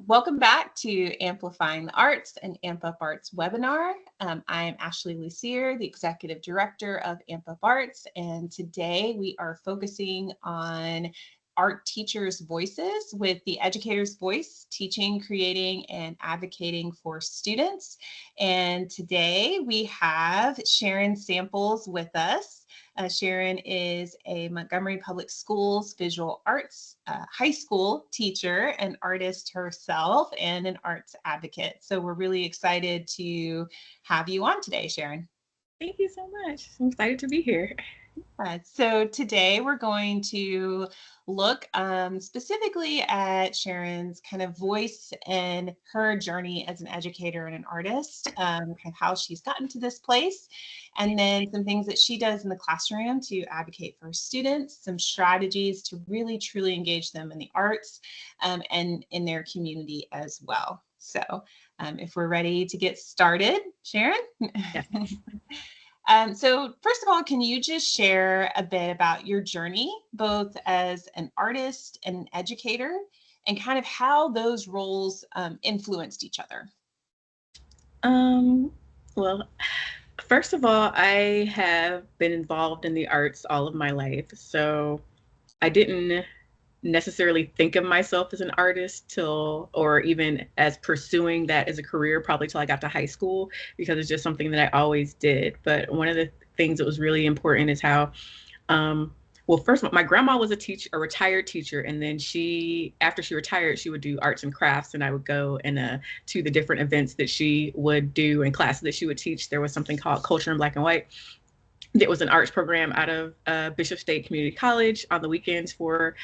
Welcome back to Amplifying the Arts, an Amp Up Arts webinar. I am Ashley Lucier, the Executive Director of Amp Up Arts, and today we are focusing on art teachers' voices with the educator's voice, teaching, creating, and advocating for students. And today we have Sharon Samples with us. Sharon is a Montgomery Public Schools visual arts high school teacher, an artist herself, and an arts advocate. So we're really excited to have you on today, Sharon. Thank you so much. I'm excited to be here. So today we're going to look specifically at Sharon's kind of voice and her journey as an educator and an artist, kind of how she's gotten to this place, and then some things that she does in the classroom to advocate for students, some strategies to really truly engage them in the arts and in their community as well. So if we're ready to get started, Sharon? Yes. So first of all, can you just share a bit about your journey, both as an artist and an educator, and kind of how those roles influenced each other? Well, first of all, I have been involved in the arts all of my life. So I didn't necessarily think of myself as an artist or even as pursuing that as a career, probably till I got to high school, because it's just something that I always did. But one of the things that was really important is how, well, first, my grandma was a retired teacher. And then after she retired, she would do arts and crafts. And I would go to the different events that she would do and classes that she would teach. There was something called Culture in Black and White. It was an arts program out of Bishop State Community College on the weekends for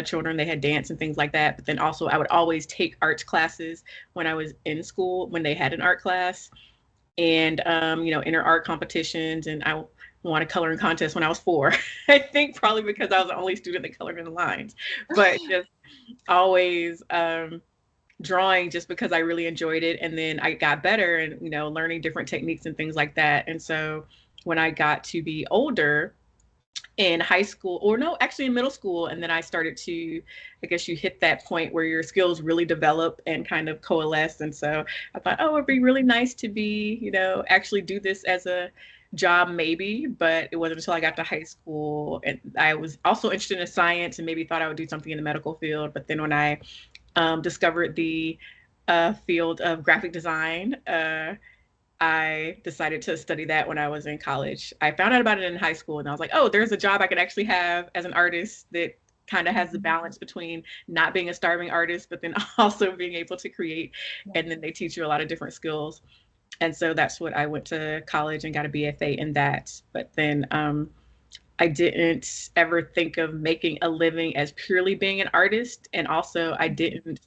children. They had dance and things like that. But then also I would always take arts classes when I was in school, when they had an art class, and, enter art competitions. And I won a coloring contest when I was 4. I think probably because I was the only student that colored in the lines, but just always drawing just because I really enjoyed it. And then I got better and, learning different techniques and things like that. And so when I got to be older in high school, or no, actually in middle school, and then I started to, I guess you hit that point where your skills really develop and kind of coalesce. And so I thought, oh, it'd be really nice to be, actually do this as a job maybe, but it wasn't until I got to high school. And I was also interested in science and maybe thought I would do something in the medical field. But then when I discovered the field of graphic design, I decided to study that when I was in college. I found out about it in high school and I was like, oh, there's a job I could actually have as an artist that kind of has the balance between not being a starving artist, but then also being able to create. And then they teach you a lot of different skills. And so that's what I went to college and got a BFA in that. But then I didn't ever think of making a living as purely being an artist. And also I didn't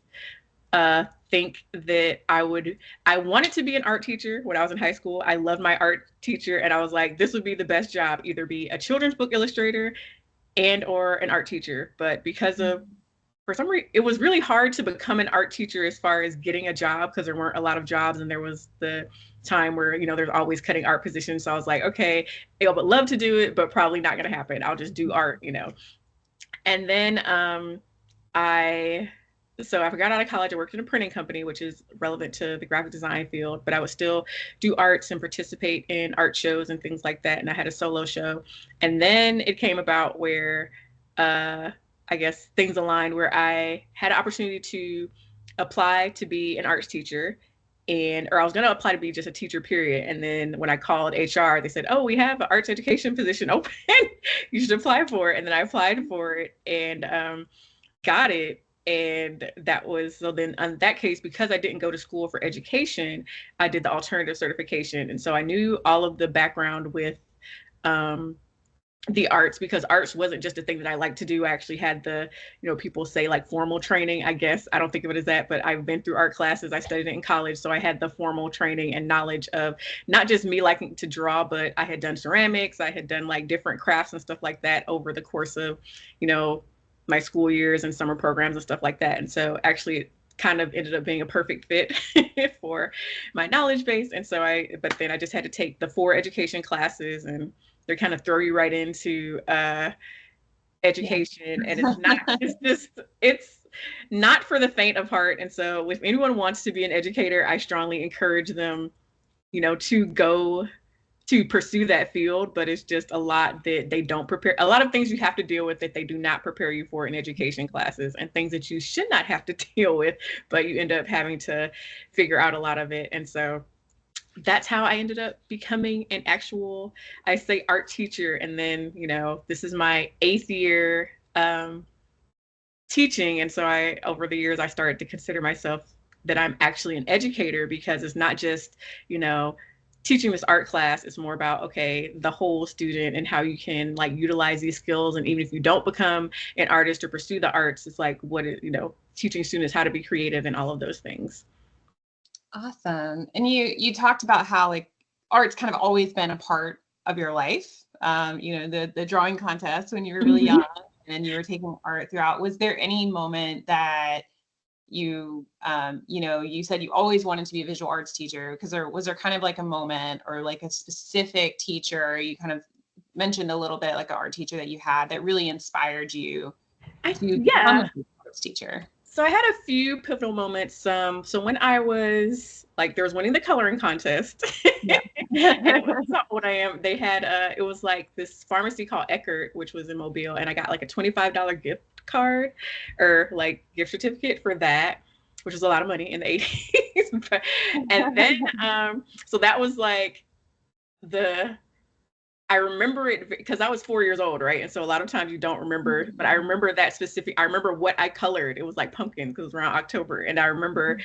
think that I wanted to be an art teacher when I was in high school. I loved my art teacher and I was like, this would be the best job, either be a children's book illustrator and or an art teacher. But because of, for some reason, it was really hard to become an art teacher as far as getting a job because there weren't a lot of jobs and there was the time where, there's always cutting art positions. So I was like, okay, I would love to do it, but probably not going to happen. I'll just do art, And then So I got out of college, I worked in a printing company, which is relevant to the graphic design field, but I would still do arts and participate in art shows and things like that. And I had a solo show. And then it came about where I guess things aligned where I had an opportunity to apply to be an arts teacher or I was going to apply to be just a teacher, period. And then when I called HR, they said, oh, we have an arts education position open. You should apply for it. And then I applied for it and got it. And that was, so then in that case, because I didn't go to school for education, I did the alternative certification. And so I knew all of the background with the arts, because arts wasn't just a thing that I liked to do. I actually had the, people say like formal training, I guess. I don't think of it as that, but I've been through art classes. I studied it in college. So I had the formal training and knowledge of not just me liking to draw, but I had done ceramics. I had done like different crafts and stuff like that over the course of, my school years and summer programs and stuff like that. And so actually kind of ended up being a perfect fit for my knowledge base. And so but then I just had to take the 4 education classes, and they kind of throw you right into education. And it's not for the faint of heart. And so if anyone wants to be an educator, I strongly encourage them, to go to pursue that field, but it's just a lot that they don't prepare. A lot of things you have to deal with that they do not prepare you for in education classes, and things that you should not have to deal with, but you end up having to figure out a lot of it. And so that's how I ended up becoming an actual, I say, art teacher. And then, this is my 8th year teaching. And so over the years, I started to consider myself that I'm actually an educator, because it's not just, teaching this art class. It's more about, okay, the whole student and how you can like utilize these skills. And even if you don't become an artist or pursue the arts, it's like teaching students how to be creative and all of those things. Awesome. And you talked about how like art's kind of always been a part of your life. The drawing contest when you were really young, and you were taking art throughout. Was there any moment that you said you always wanted to be a visual arts teacher? Because was there kind of like a moment or like a specific teacher, you kind of mentioned a little bit, like an art teacher that you had that really inspired you to become a visual arts teacher? So I had a few pivotal moments. So when I was winning the coloring contest, yeah. And it was not what I am. They had it was like this pharmacy called Eckert, which was in Mobile, and I got like a $25 gift card or like gift certificate for that, which was a lot of money in the 80s. And then so that was like I remember it because I was 4 years old, right? And so a lot of times you don't remember, but I remember I remember what I colored. It was like pumpkin, because it was around October. And I remember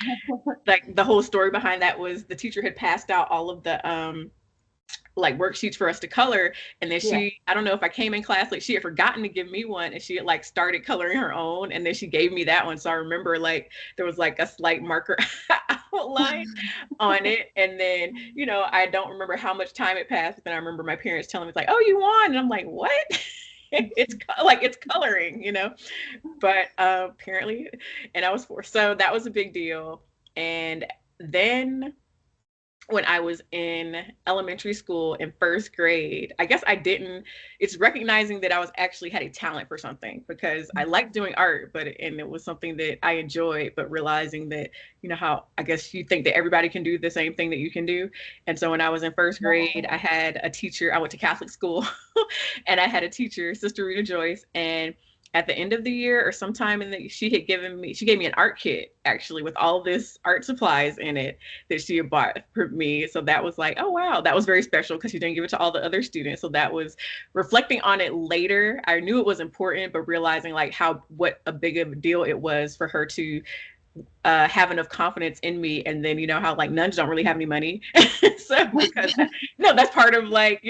like the whole story behind that was the teacher had passed out all of the like worksheets for us to color. And then I don't know if I came in class, like she had forgotten to give me one, and she had like started coloring her own. And then she gave me that one. So I remember like there was like a slight marker outline on it. And then, I don't remember how much time it passed. But then I remember my parents telling me like, oh, you won. And I'm like, what? it's coloring, but apparently, and I was 4. So that was a big deal. And then when I was in elementary school in 1st grade, I guess it's recognizing that I was actually had a talent for something, because I liked doing art, and it was something that I enjoyed, but realizing that, how I guess you think that everybody can do the same thing that you can do. And so when I was in 1st grade, I had a teacher, I went to Catholic school, and I had a teacher, Sister Rita Joyce, and at the end of the year or sometime she gave me an art kit, actually, with all this art supplies in it that she had bought for me. So that was like, oh wow, that was very special, because she didn't give it to all the other students. So that was, reflecting on it later, I knew it was important, but realizing like what a big of a deal it was for her to have enough confidence in me. And then how like nuns don't really have any money. So because that's part of like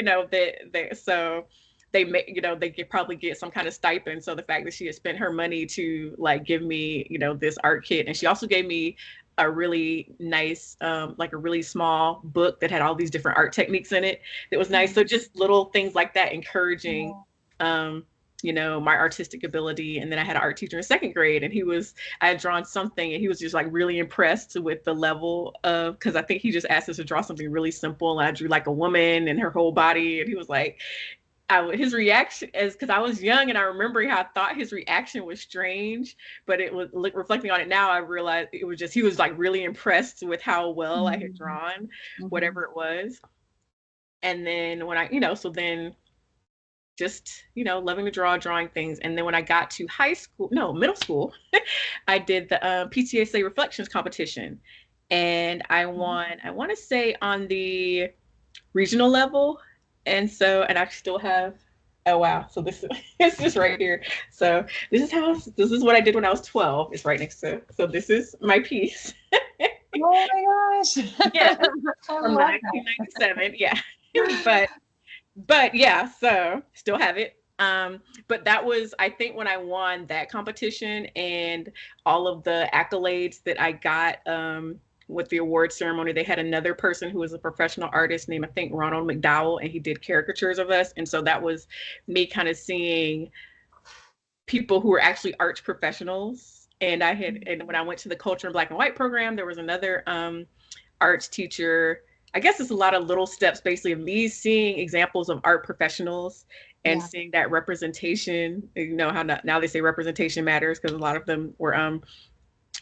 so they could probably get some kind of stipend. So the fact that she had spent her money to like give me, this art kit, and she also gave me a really nice, like a really small book that had all these different art techniques in it. That was nice. So just little things like that, encouraging, my artistic ability. And then I had an art teacher in 2nd grade, and I had drawn something, and he was just like really impressed with the level of, because I think he just asked us to draw something really simple, and I drew like a woman and her whole body, and he was like, his reaction is, because I was young and I remember how I thought his reaction was strange, but it was reflecting on it now, I realized it was just, he was like really impressed with how well I had drawn whatever it was. And then when so then just, loving to drawing things. And then when I got to middle school, I did the PTSA reflections competition, and I won, I want to say on the regional level. And I still have, oh wow, so this is right here. So this is what I did when I was 12. It's right next to, so this is my piece. Oh my gosh. Yeah, from 1997. Yeah. but yeah, so still have it. But that was, I think, when I won that competition and all of the accolades that I got, with the award ceremony, they had another person who was a professional artist named, I think, Ronald McDowell, and he did caricatures of us. And so that was me kind of seeing people who were actually arts professionals And when I went to the culture in black and white program, there was another arts teacher. I guess it's a lot of little steps, basically, of me seeing examples of art professionals and Yeah. seeing that representation. You know how now they say representation matters, because a lot of them were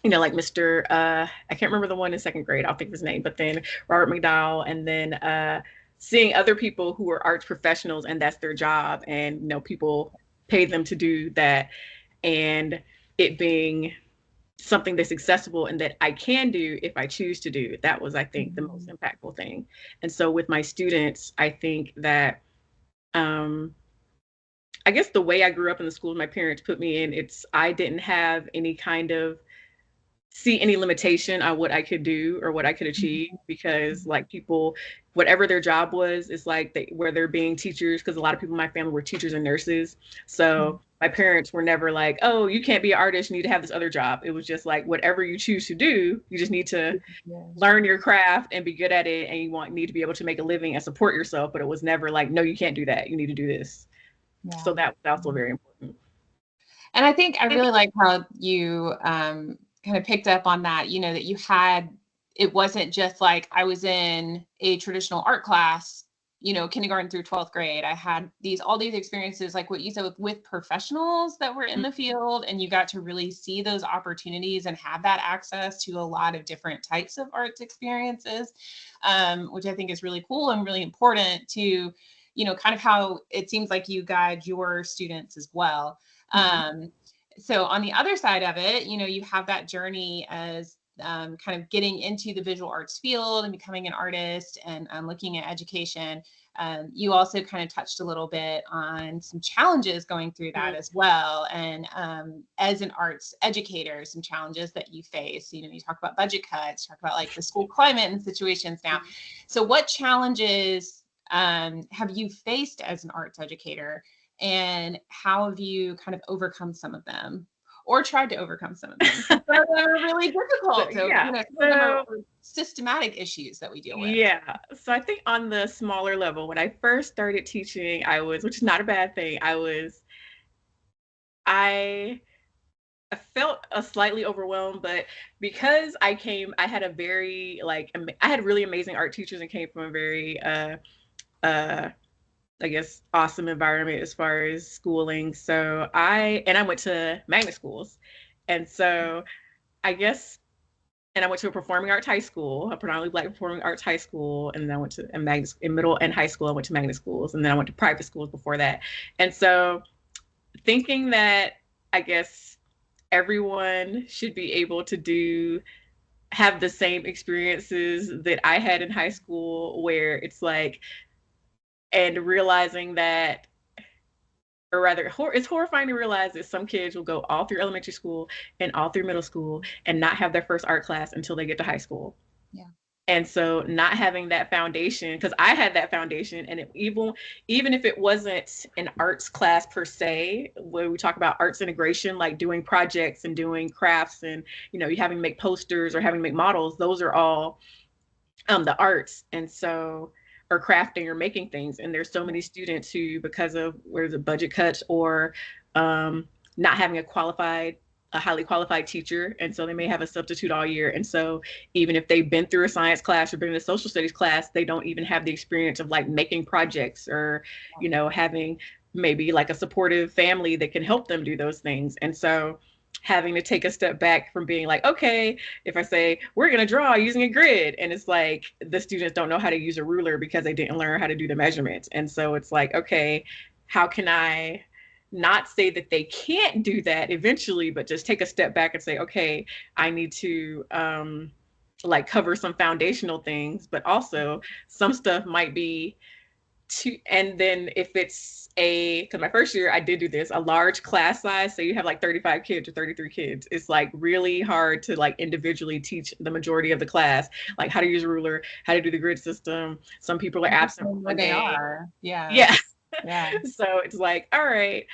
like Mr. I can't remember the one in second grade. I'll think of his name, but then Robert McDowell, and then seeing other people who are arts professionals and that's their job, and people pay them to do that, and it being something that's accessible and that I can do if I choose to do. That was, I think, the most impactful thing. And so with my students, I think that I guess the way I grew up in the school my parents put me in, I didn't have any kind of see any limitation on what I could do or what I could achieve, because like people, whatever their job was, it's like where they're being teachers, because a lot of people in my family were teachers and nurses. So my parents were never like, oh, you can't be an artist, you need to have this other job. It was just like, whatever you choose to do, you just need to learn your craft and be good at it, and you need to be able to make a living and support yourself. But it was never like, no, you can't do that, you need to do this. So that was also very important. And I think I really like how you kind of picked up on that, that you had, it wasn't just like I was in a traditional art class, kindergarten through 12th grade. I had all these experiences, like what you said, with professionals that were in the field, and you got to really see those opportunities and have that access to a lot of different types of arts experiences, which I think is really cool and really important to, kind of how it seems like you guide your students as well. So on the other side of it, you have that journey as kind of getting into the visual arts field and becoming an artist and looking at education. You also kind of touched a little bit on some challenges going through that as well. And as an arts educator, some challenges that you face. You talk about budget cuts, talk about like the school climate and situations now. So what challenges have you faced as an arts educator? And how have you kind of overcome some of them, or tried to overcome some of them? Some of them are really difficult. So, some of them are systematic issues that we deal with. Yeah. So I think on the smaller level, when I first started teaching, which is not a bad thing, I felt slightly overwhelmed, but because I had a very I had really amazing art teachers and came from a very I guess awesome environment as far as schooling. So I went to magnet schools. And so I guess, and I went to a performing arts high school, a predominantly Black performing arts high school. And then I went to in middle and high school, I went to magnet schools. And then I went to private schools before that. And so thinking that, I guess, everyone should be able to have the same experiences that I had in high school, where it's like, and realizing that, or rather, it's horrifying to realize that some kids will go all through elementary school and all through middle school and not have their first art class until they get to high school. Yeah. And so not having that foundation, because I had that foundation, and even if it wasn't an arts class per se, where we talk about arts integration, like doing projects and doing crafts and, you having to make posters or having to make models, those are all the arts. And so, or crafting or making things. And there's so many students who, because of where the budget cuts or not having a highly qualified teacher, and so they may have a substitute all year. And so even if they've been through a science class or been in a social studies class, they don't even have the experience of like making projects or, having maybe like a supportive family that can help them do those things. And so having to take a step back from being like, okay, if I say we're going to draw using a grid, and it's like the students don't know how to use a ruler because they didn't learn how to do the measurements. And so it's like, okay, how can I not say that they can't do that eventually, but just take a step back and say, okay, I need to cover some foundational things, but also some stuff might be and then if it's because my first year I did do this, a large class size, so you have like 35 kids or 33 kids, it's like really hard to like individually teach the majority of the class, like how to use a ruler, how to do the grid system. Some people are absent where they are. Yeah. So it's like, all right.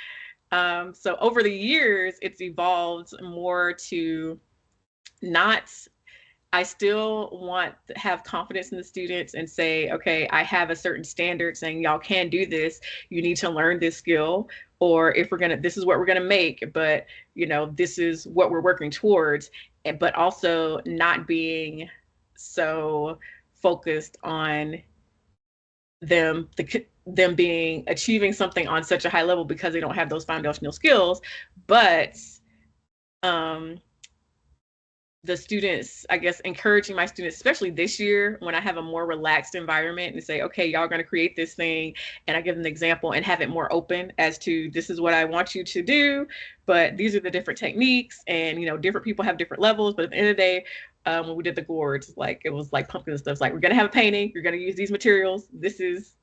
So over the years, it's evolved more to I still want to have confidence in the students and say, okay, I have a certain standard saying y'all can do this. You need to learn this skill, or if this is what we're gonna make, but this is what we're working towards. But also not being so focused on them being achieving something on such a high level because they don't have those foundational skills, but um the students, I guess, encouraging my students, especially this year when I have a more relaxed environment, and say, okay, y'all are going to create this thing, and I give them an example and have it more open as to, this is what I want you to do, but these are the different techniques, and different people have different levels, but at the end of the day, when we did the gourds, like it was like pumpkin and stuff, it's like, we're going to have a painting, you're going to use these materials, this is,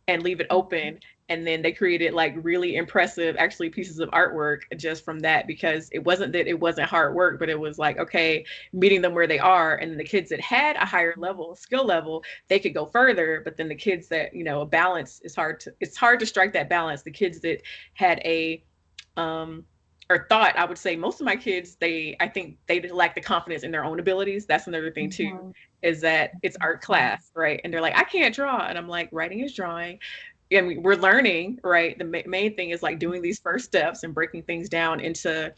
and leave it open. And then they created like really impressive actually pieces of artwork just from that, because it wasn't that it wasn't hard work, but it was like, okay, meeting them where they are. And the kids that had a higher level skill level, they could go further. But then the kids that, a balance is it's hard to strike that balance. The kids that had or thought, I would say most of my kids, I think they lack the confidence in their own abilities. That's another thing too, is that it's art class, right? And they're like, I can't draw. And I'm like, writing is drawing. I mean, we're learning, right? The main thing is like doing these first steps and breaking things down into,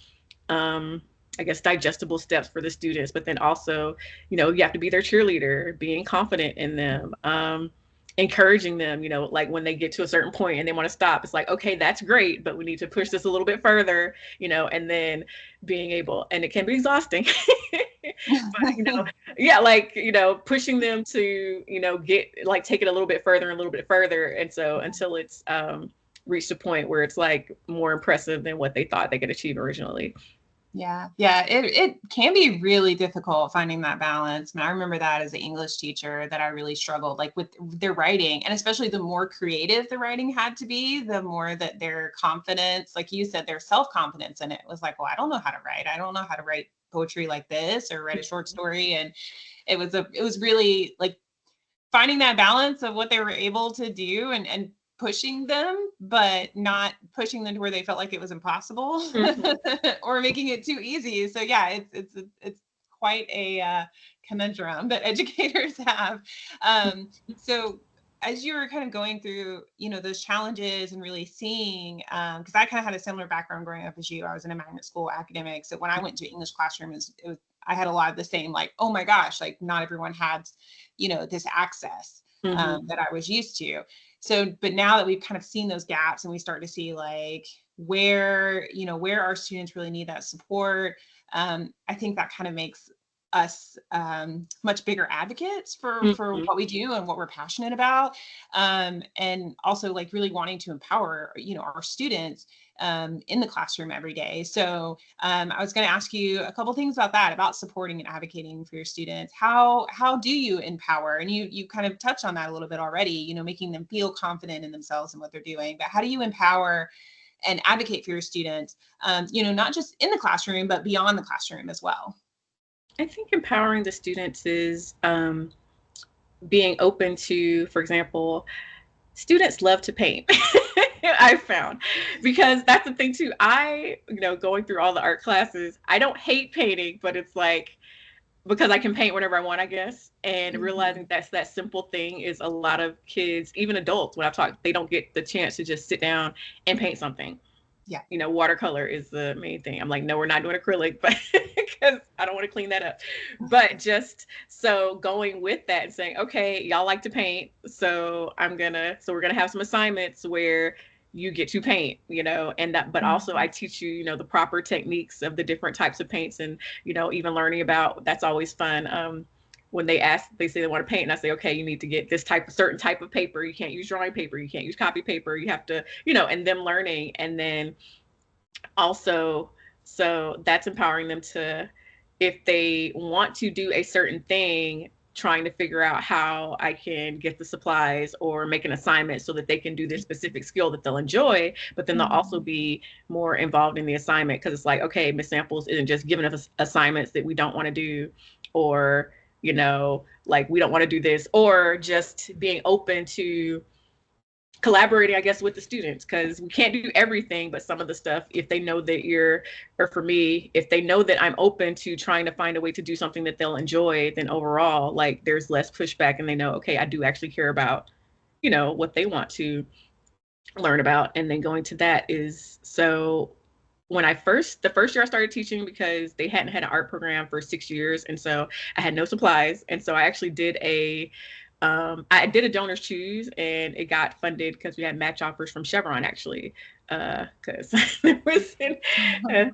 I guess, digestible steps for the students. But then also, you have to be their cheerleader, being confident in them, encouraging them, like when they get to a certain point and they want to stop, it's like, okay, that's great, but we need to push this a little bit further, and then being able, and it can be exhausting, but, yeah, like, pushing them to, get, like, take it a little bit further and a little bit further. And so until it's reached a point where it's like more impressive than what they thought they could achieve originally. Yeah. It can be really difficult finding that balance. And I remember that as an English teacher that I really struggled like with their writing, and especially the more creative the writing had to be, the more that their confidence, like you said, their self-confidence in it was like, well, I don't know how to write. I don't know how to write poetry like this or write a short story. And it was really like finding that balance of what they were able to do and pushing them, but not pushing them to where they felt like it was impossible or making it too easy. So yeah, it's quite a conundrum that educators have. So as you were kind of going through, those challenges and really seeing, because I kind of had a similar background growing up as you. I was in a magnet school academic. So when I went to English classroom, I had a lot of the same, like, oh my gosh, like not everyone had, this access that I was used to. So, but now that we've kind of seen those gaps and we start to see like where our students really need that support, I think that kind of makes us much bigger advocates for what we do and what we're passionate about, and also like really wanting to empower our students in the classroom every day. So I was going to ask you a couple things about that, about supporting and advocating for your students. How do you empower? And you kind of touched on that a little bit already, making them feel confident in themselves and what they're doing. But how do you empower and advocate for your students, not just in the classroom, but beyond the classroom as well? I think empowering the students is being open to, for example, students love to paint. I've found, because that's the thing too. Going through all the art classes, I don't hate painting, but it's like, because I can paint whenever I want, I guess. And realizing that simple thing is a lot of kids, even adults, when I've talked, they don't get the chance to just sit down and paint something. Yeah. Watercolor is the main thing. I'm like, no, we're not doing acrylic, but because I don't want to clean that up. But just so going with that and saying, okay, y'all like to paint. So we're going to have some assignments where you get to paint, and that, but also I teach you, the proper techniques of the different types of paints, and, even learning about, that's always fun. When they say they want to paint, and I say, okay, you need to get this certain type of paper. You can't use drawing paper. You can't use copy paper. You have to, and them learning. And then also, so that's empowering them to, if they want to do a certain thing, trying to figure out how I can get the supplies or make an assignment so that they can do this specific skill that they'll enjoy, but then they'll also be more involved in the assignment, because it's like, okay, Miss Samples isn't just giving us assignments that we don't want to do, or like we don't want to do this, or just being open to collaborating, I guess, with the students, because we can't do everything, but some of the stuff, if they know that or for me, if they know that I'm open to trying to find a way to do something that they'll enjoy, then overall, like, there's less pushback, and they know, okay, I do actually care about, what they want to learn about. And then going to that is, so when the first year I started teaching, because they hadn't had an art program for 6 years. And so I had no supplies. And so I actually did I did a donors choose, and it got funded because we had match offers from Chevron, actually. Because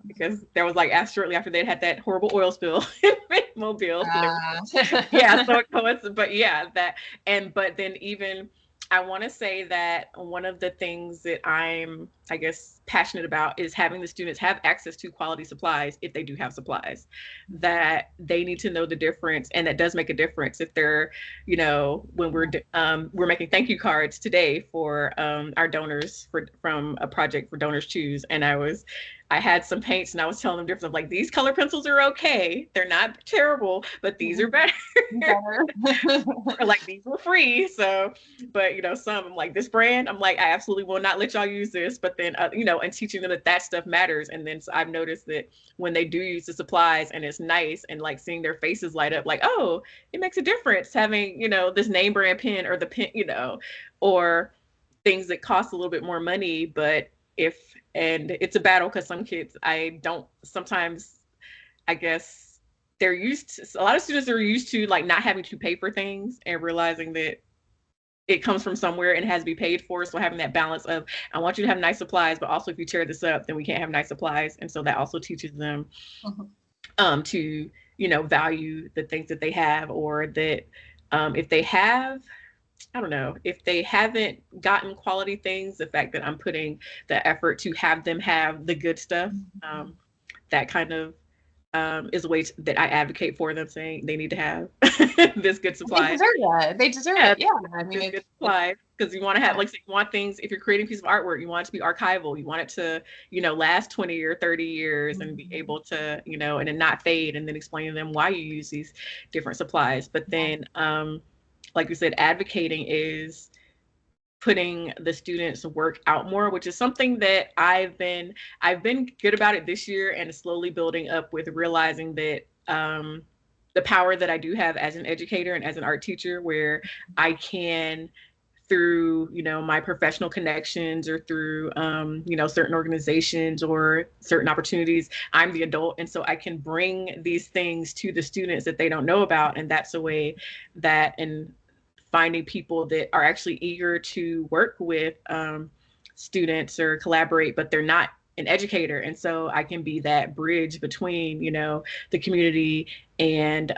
because there was like shortly after they'd had that horrible oil spill in Mobile. So yeah, so it coincided, but yeah, but then even I want to say that one of the things that I'm, I guess, passionate about is having the students have access to quality supplies if they do have supplies. That they need to know the difference, and that does make a difference if they're, when we're making thank you cards today for our donors from a project for Donors Choose, and I had some paints, and I was telling them different. Like, these color pencils are okay. They're not terrible, but these are better. Like, these were free. So, but some, I'm like, this brand, I'm like, I absolutely will not let y'all use this. But then, and teaching them that stuff matters. And then so I've noticed that when they do use the supplies and it's nice, and like seeing their faces light up, like, oh, it makes a difference having, this name brand pen, or the pen, or things that cost a little bit more money. But and it's a battle, because some kids, sometimes, I guess, a lot of students are used to like not having to pay for things, and realizing that it comes from somewhere and it has to be paid for. So having that balance of, I want you to have nice supplies, but also if you tear this up, then we can't have nice supplies. And so that also teaches them to, value the things that they have, or that if they have, I don't know, if they haven't gotten quality things, the fact that I'm putting the effort to have them have the good stuff, that kind of is a way that I advocate for them, saying they need to have this good supply. They deserve that. They deserve it. Yeah. I mean, it's good supply, because you want to have, like, you want things, if you're creating a piece of artwork, you want it to be archival. You want it to, last 20 or 30 years and be able to, and then not fade, and then explaining to them why you use these different supplies. But then, like you said, advocating is putting the students' work out more, which is something that I've been good about it this year, and slowly building up with realizing that the power that I do have as an educator and as an art teacher, where I can, through my professional connections, or through certain organizations or certain opportunities, I'm the adult, and so I can bring these things to the students that they don't know about. And that's a way that, and finding people that are actually eager to work with students or collaborate, but they're not an educator. And so I can be that bridge between, the community and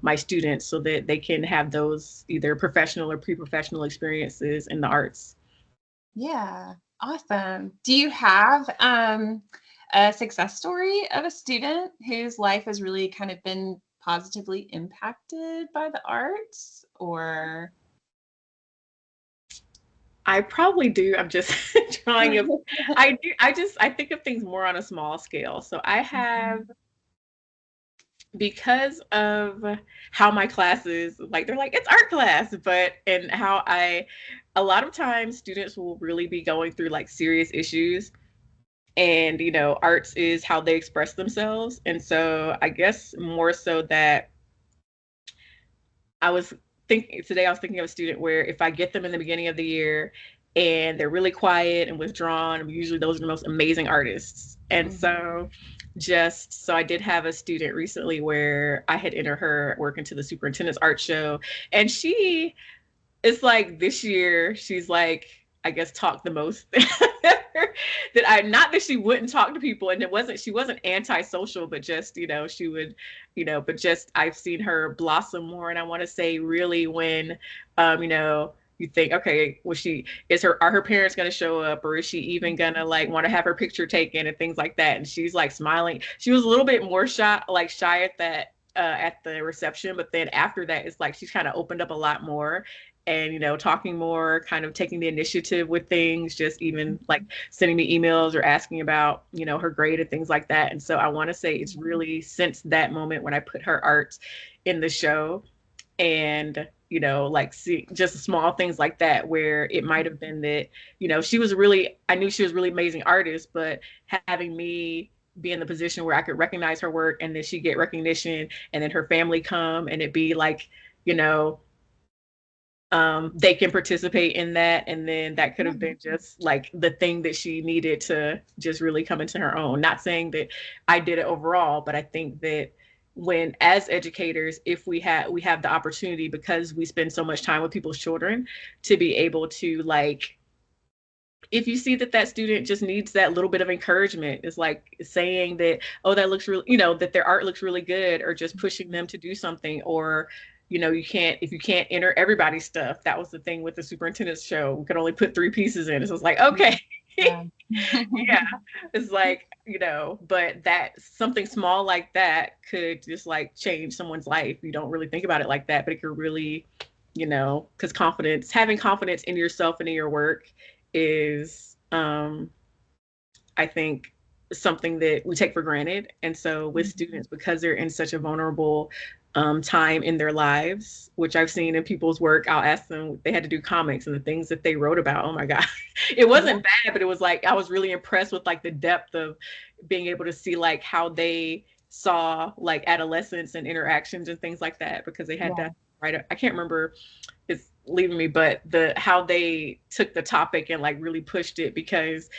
my students, so that they can have those either professional or pre-professional experiences in the arts. Yeah, awesome. Do you have a success story of a student whose life has really kind of been positively impacted by the arts? Or I probably do. I'm just trying to, I think of things more on a small scale. So I have, because of how my classes, like, they're like, it's art class, and how a lot of times students will really be going through like serious issues, and arts is how they express themselves. And so I guess more so that I was today I was thinking of a student where, if I get them in the beginning of the year and they're really quiet and withdrawn, usually those are the most amazing artists. And so I did have a student recently where I had entered her work into the superintendent's art show, and she is like, this year she's like, I guess, talked the most not that she wouldn't talk to people, and she wasn't antisocial, but just, she would, but just, I've seen her blossom more. And I want to say, really, when, you think, okay, are her parents going to show up, or is she even going to like want to have her picture taken and things like that? And she's like smiling. She was a little bit more shy at the reception, but then after that, it's like she's kind of opened up a lot more, and talking more, kind of taking the initiative with things, just even like sending me emails or asking about her grade and things like that. And so I want to say, it's really since that moment when I put her art in the show, and like, see just small things like that, where it might have been that I knew she was a really amazing artist, but having me be in the position where I could recognize her work, and then she get recognition, and then her family come, and it be like, they can participate in that. And then that could have been just like the thing that she needed to just really come into her own. Not saying that I did it overall, but I think that when, as educators, if we have the opportunity, because we spend so much time with people's children, to be able to, like, if you see that that student just needs that little bit of encouragement, it's like saying that, oh, that looks really, that their art looks really good, or just pushing them to do something. Or, if you can't enter everybody's stuff. That was the thing with the superintendent's show. We could only put 3 pieces in. So it's like, okay. Yeah. Yeah. It's like, but that something small like that could just like change someone's life. You don't really think about it like that, but it could really, because having confidence in yourself and in your work is, I think, something that we take for granted. And so with students, because they're in such a vulnerable time in their lives, which I've seen in people's work, I'll ask them, they had to do comics, and the things that they wrote about, oh my God, it wasn't bad, but it was like, I was really impressed with like the depth of being able to see like how they saw like adolescence and interactions and things like that, because they had that, right? I can't remember, it's leaving me, but how they took the topic and like really pushed it, because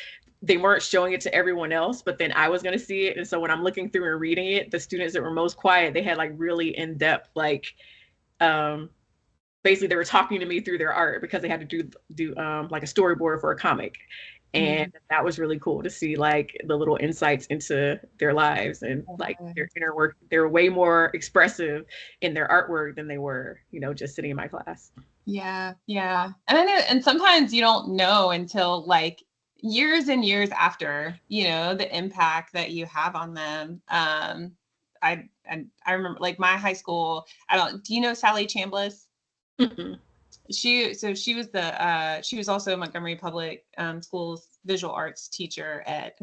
they weren't showing it to everyone else, but then I was going to see it. And so when I'm looking through and reading it, the students that were most quiet, they had like really in-depth, like, basically they were talking to me through their art, because they had to do like a storyboard for a comic. And that was really cool to see, like, the little insights into their lives and like their inner work. They were way more expressive in their artwork than they were, just sitting in my class. Yeah. Yeah. And I know, and sometimes you don't know until like years and years after, the impact that you have on them. I remember like my high school, do you know Sally Chambliss? Mm-hmm. She was also a Montgomery Public Schools visual arts teacher at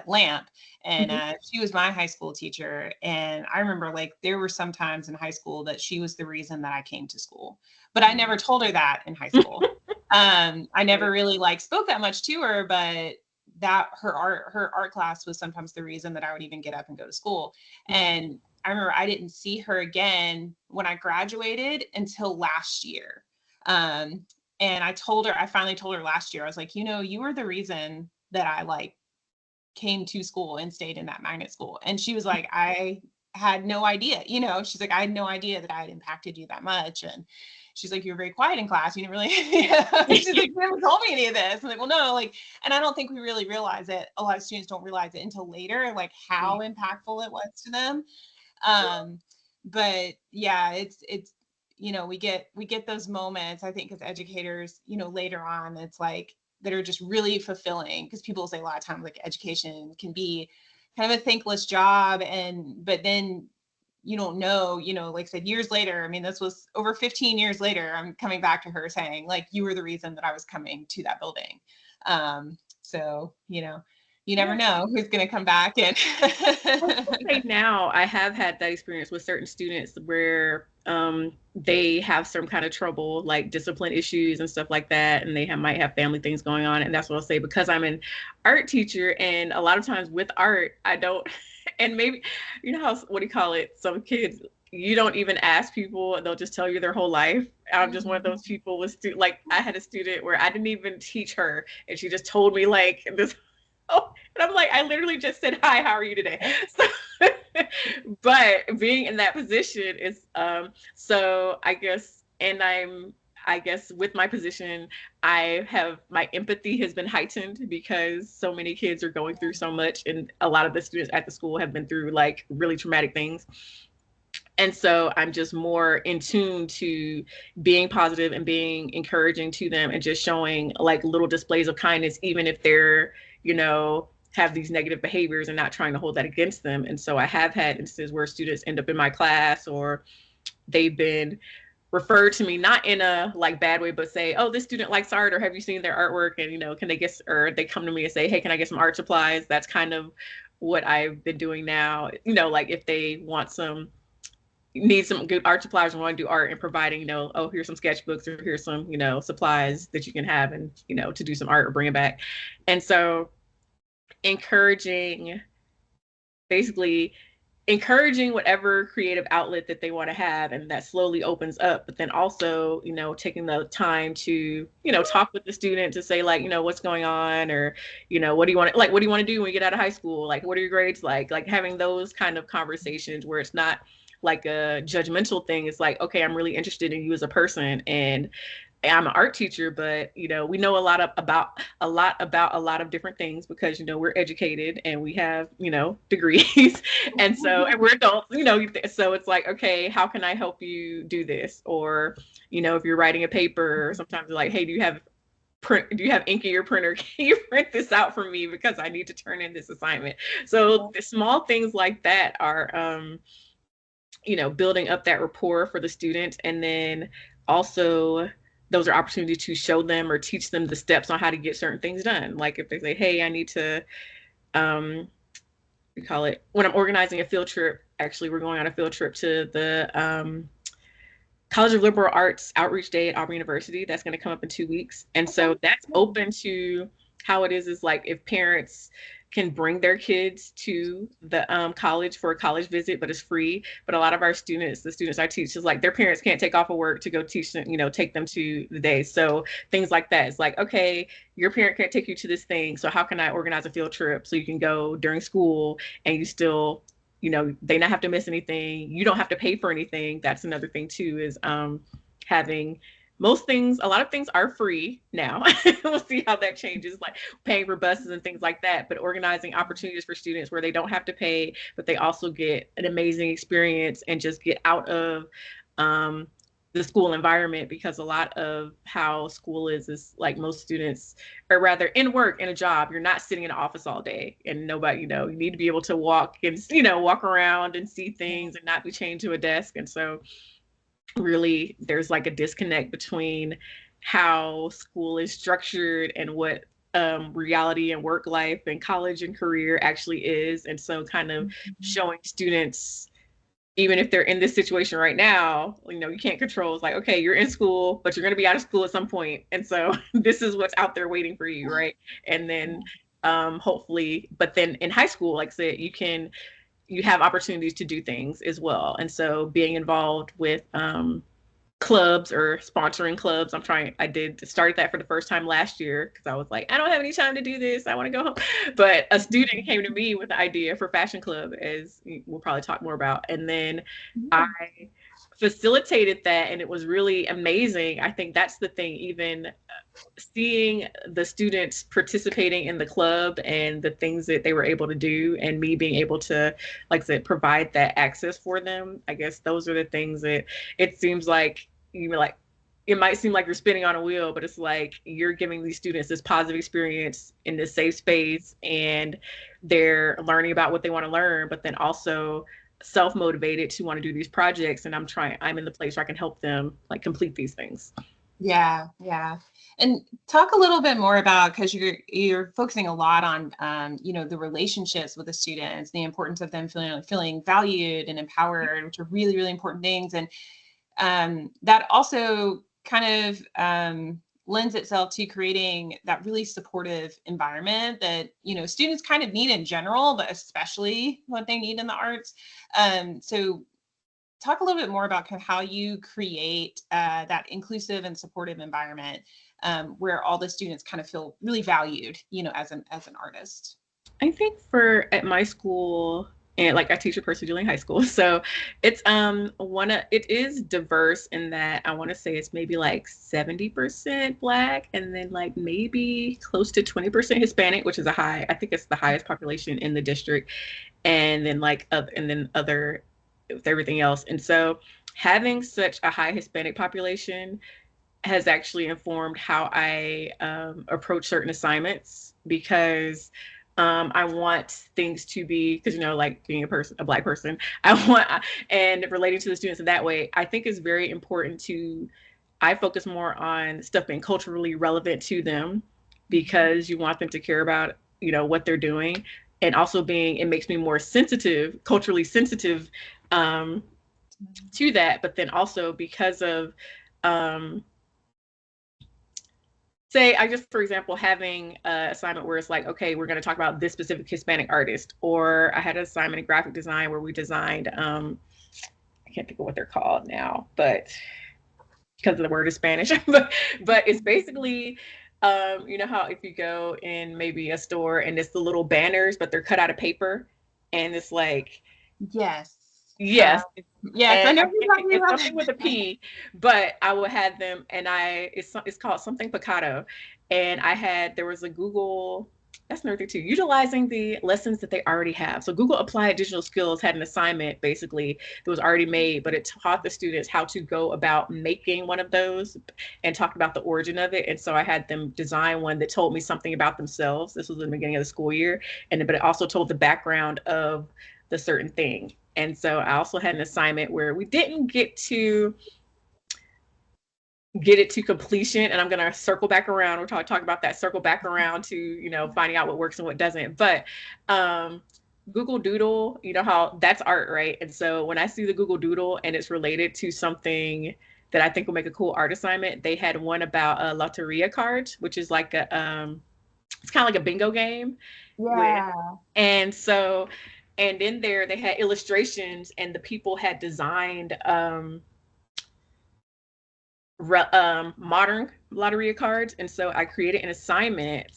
LAMP, and she was my high school teacher. And I remember like there were some times in high school that she was the reason that I came to school, but I never told her that in high school. I never really like spoke that much to her, but that her art class was sometimes the reason that I would even get up and go to school. And I remember I didn't see her again when I graduated until last year. And I finally told her last year, I was like, you were the reason that I like came to school and stayed in that magnet school. And she was like, I had no idea, she's like, I had no idea that I had impacted you that much. And she's like, you're very quiet in class. You didn't really, she's like, you never told me any of this. I'm like, well, no, like, and I don't think we really realize it. A lot of students don't realize it until later, like how impactful it was to them. But yeah, it's, we get those moments, I think, as educators, later on, it's like, that are just really fulfilling, because people say a lot of times like education can be kind of a thankless job, but then you don't know, like I said, years later, I mean, this was over 15 years later, I'm coming back to her saying like, you were the reason that I was coming to that building. So, you never know who's going to come back. And right now, I have had that experience with certain students where they have some kind of trouble, like discipline issues and stuff like that, and they might have family things going on. And that's what I'll say, because I'm an art teacher, and a lot of times with art, I don't, and maybe, how, what do you call it? Some kids, you don't even ask people, they'll just tell you their whole life. I'm just one of those people with like, I had a student where I didn't even teach her, and she just told me like this. Oh, and I'm like, I literally just said, hi, how are you today? So, but being in that position is, so I guess, and I guess with my position, my empathy has been heightened, because so many kids are going through so much, and a lot of the students at the school have been through like really traumatic things. And so I'm just more in tune to being positive and being encouraging to them, and just showing like little displays of kindness, even if they're, have these negative behaviors, and not trying to hold that against them. And so I have had instances where students end up in my class, or they've been referred to me, not in a like bad way, but say, oh, this student likes art, or have you seen their artwork? And, can they get, or they come to me and say, hey, can I get some art supplies? That's kind of what I've been doing now. Like if they need some good art supplies and want to do art, and providing, oh, here's some sketchbooks, or here's some, supplies that you can have, and, to do some art or bring it back. And so encouraging, basically encouraging whatever creative outlet that they want to have, and that slowly opens up. But then also, taking the time to, talk with the student to say, like, what's going on, or, what do you want to, like, what do you want to do when you get out of high school? Like, what are your grades like having those kind of conversations where it's not like a judgmental thing. It's like, okay, I'm really interested in you as a person, and I'm an art teacher, but we know about a lot of different things because we're educated and we have degrees, and we're adults, so it's like, okay, how can I help you do this? Or if you're writing a paper, sometimes they're like, hey, do you have ink in your printer? Can you print this out for me because I need to turn in this assignment? So the small things like that are building up that rapport for the student. And then also those are opportunities to show them or teach them the steps on how to get certain things done. Like if they say, hey, I need to, we call it, when I'm organizing a field trip, actually, we're going on a field trip to the College of Liberal Arts Outreach Day at Auburn University. That's going to come up in 2 weeks. And so that's open to how it is like if parents can bring their kids to the college for a college visit, but it's free. But a lot of our students, the students I teach, is like their parents can't take off of work to go teach them, take them to the day. So things like that. It's like, okay, your parent can't take you to this thing. So how can I organize a field trip so you can go during school and you still, they not have to miss anything. You don't have to pay for anything. That's another thing too, is having a lot of things are free now. We'll see how that changes, like paying for buses and things like that, but organizing opportunities for students where they don't have to pay, but they also get an amazing experience and just get out of the school environment, because a lot of how school is like most students are rather in work, in a job. You're not sitting in an office all day, and nobody, you need to be able to walk and, walk around and see things and not be chained to a desk. And so really there's like a disconnect between how school is structured and what reality and work life and college and career actually is. And so kind of showing students, even if they're in this situation right now, you can't control. It's like, okay, you're in school, but you're going to be out of school at some point. And so this is what's out there waiting for you, right? And then hopefully, but then in high school, like I said, you have opportunities to do things as well. And so being involved with clubs or sponsoring clubs, I started that for the first time last year because I was like, I don't have any time to do this. I want to go home. But a student came to me with the idea for Fashion Club, as we'll probably talk more about. And then I facilitated that, and it was really amazing. I think that's the thing, even seeing the students participating in the club and the things that they were able to do, and me being able to, like I said, provide that access for them. I guess those are the things that it seems like, it might seem like you're spinning on a wheel, but it's like you're giving these students this positive experience in this safe space, and they're learning about what they want to learn, but then also self-motivated to want to do these projects. And I'm in the place where I can help them like complete these things. Yeah. And talk a little bit more about, because you're focusing a lot on the relationships with the students, the importance of them feeling valued and empowered, which are really, really important things. And that also kind of lends itself to creating that really supportive environment that students kind of need in general, but especially what they need in the arts. So talk a little bit more about kind of how you create that inclusive and supportive environment where all the students kind of feel really valued, as an artist. I think at my school, and like I teach a person during high school, so it's it is diverse in that I want to say it's maybe like 70% Black, and then like maybe close to 20% Hispanic, which is I think it's the highest population in the district, and then other with everything else. And so having such a high Hispanic population has actually informed how I approach certain assignments, because I want things to be, because like being a Black person, and relating to the students in that way, I think is very important I focus more on stuff being culturally relevant to them, because you want them to care about, what they're doing, and also it makes me more culturally sensitive to that. But then also because of say I just, for example, having an assignment where it's like, okay, we're going to talk about this specific Hispanic artist, or I had an assignment in graphic design where we designed, I can't think of what they're called now, but because the word is Spanish, but it's basically, you know how if you go in maybe a store and it's the little banners, but they're cut out of paper, and it's like, Yes. yes, Yes, I and know I what you're think talking it's about. something with a P, but I would have them, and it's called something Picado, and there was a Google. That's another thing too, utilizing the lessons that they already have. So Google Applied Digital Skills had an assignment basically that was already made, but it taught the students how to go about making one of those and talked about the origin of it. And so I had them design one that told me something about themselves. This was in the beginning of the school year, but it also told the background of the certain thing. And so I also had an assignment where we didn't get it to completion, and I'm going to circle back around. We're talk about that, circle back around to, you know, finding out what works and what doesn't. But Google Doodle, you know how that's art, right? And so when I see the Google Doodle and it's related to something that I think will make a cool art assignment, they had one about a loteria cards, which is like a it's kind of like a bingo game. Yeah. And so, and in there they had illustrations, and the people had designed modern lottery cards. And so I created an assignment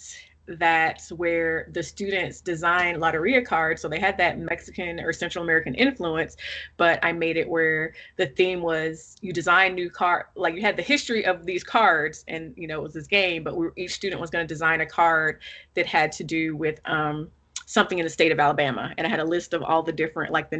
that's where the students design lotteria cards. So they had that Mexican or Central American influence, but I made it where the theme was you design new card, like you had the history of these cards, and you know it was this game, but each student was going to design a card that had to do with something in the state of Alabama. And I had a list of all the different, like the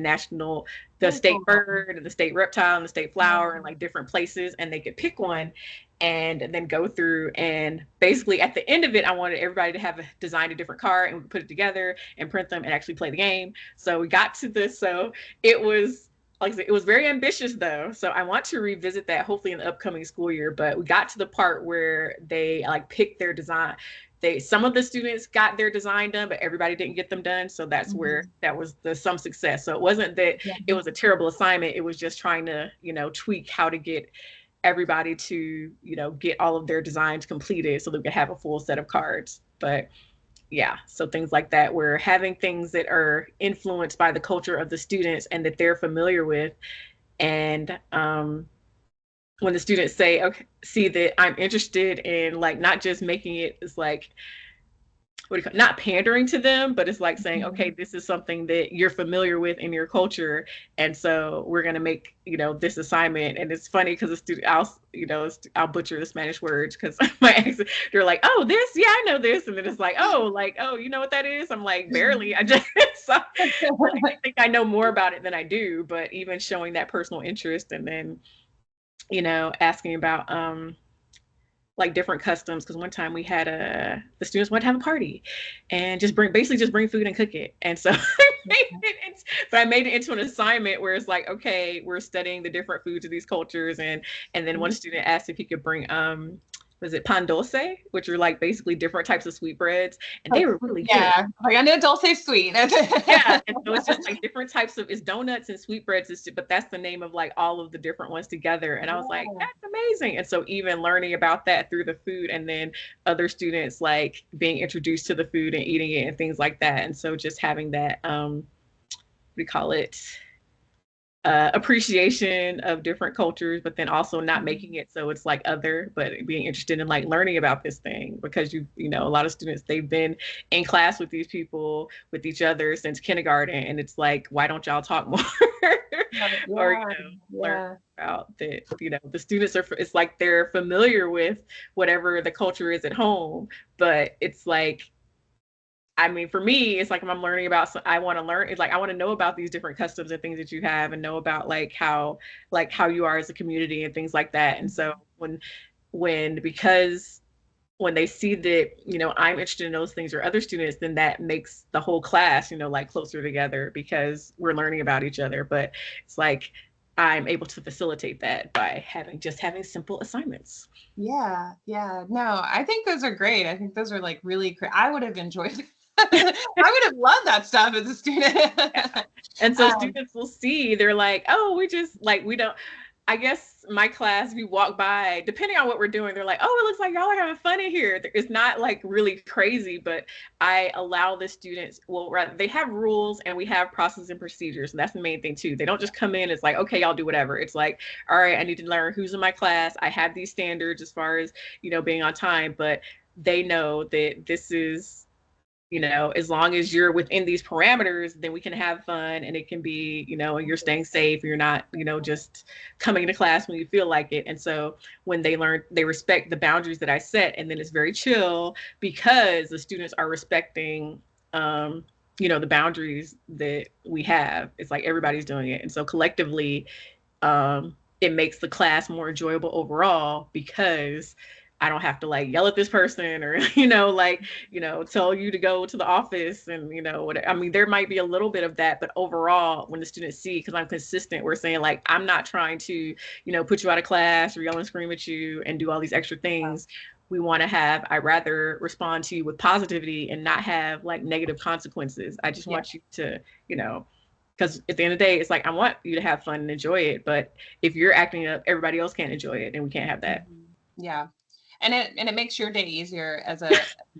state bird and the state reptile and the state flower and like different places, and they could pick one and then go through. And basically at the end of it, I wanted everybody to have designed a different card, and we could put it together and print them and actually play the game. So we got to this. So it was, like I said, it was very ambitious though. So I want to revisit that hopefully in the upcoming school year. But we got to the part where they like picked their design. Some of the students got their design done, but everybody didn't get them done. So that's where that was some success. So it wasn't that it was a terrible assignment. It was just trying to, you know, tweak how to get everybody to, you know, get all of their designs completed so that we could have a full set of cards. But yeah, so things like that, where having things that are influenced by the culture of the students and that they're familiar with. And when the students say, okay, see that I'm interested in like not just making it, it's like, what do you call it? Not pandering to them, but it's like saying, okay, this is something that you're familiar with in your culture, and so we're gonna make, you know, this assignment. And it's funny because the student, I'll butcher the Spanish words because my accent. They're like, oh, this, yeah, I know this, and then it's like, oh, you know what that is? I'm like, barely. I just so, I think I know more about it than I do, but even showing that personal interest, and then, you know, asking about like different customs, because one time we had the students wanted to have a party and just bring food and cook it. And so I made it into an assignment where it's like, okay, we're studying the different foods of these cultures, and then one student asked if he could bring was it pan dulce, which are like basically different types of sweetbreads, and they were really good. Yeah, like I know dulce sweet. Yeah, and so it's just like different types of, it's donuts and sweetbreads, but that's the name of like all of the different ones together. And I was like, that's amazing. And so even learning about that through the food, and then other students like being introduced to the food and eating it and things like that. And so just having that, we call it appreciation of different cultures, but then also not making it so it's like other, but being interested in like learning about this thing, because you know, a lot of students, they've been in class with these people, with each other since kindergarten, and it's like, why don't y'all talk more? Or, you know, learn about that, you know, the students are, it's like they're familiar with whatever the culture is at home, but it's like, I mean, for me, it's like when I'm learning about, I want to learn, it's like, I want to know about these different customs and things that you have, and know about like how you are as a community and things like that. And so because when they see that, you know, I'm interested in those things, or other students, then that makes the whole class, you know, like closer together because we're learning about each other. But it's like, I'm able to facilitate that by having simple assignments. Yeah. No, I think those are great. I think those are like really great. I would have enjoyed I would have loved that stuff as a student. Yeah. And so students will see, they're like, oh, we don't, I guess my class, we walk by, depending on what we're doing, they're like, oh, it looks like y'all are having fun in here. It's not like really crazy, but I allow the students, well, rather, they have rules and we have processes and procedures. And that's the main thing too. They don't just come in, it's like, okay, y'all do whatever. It's like, all right, I need to learn who's in my class. I have these standards as far as, being on time, but they know that this is, as long as you're within these parameters, then we can have fun and it can be, and you're staying safe. You're not, just coming to class when you feel like it. And so when they learn, they respect the boundaries that I set, and then it's very chill because the students are respecting, the boundaries that we have. It's like everybody's doing it. And so collectively, it makes the class more enjoyable overall because I don't have to like yell at this person or, tell you to go to the office and, whatever. I mean, there might be a little bit of that, but overall, when the students see, because I'm consistent, we're saying like, I'm not trying to, put you out of class or yell and scream at you and do all these extra things. We want to have, I'd rather respond to you with positivity and not have like negative consequences. I just want you to, because at the end of the day, it's like, I want you to have fun and enjoy it. But if you're acting up, everybody else can't enjoy it and we can't have that. Yeah. And it makes your day easier as a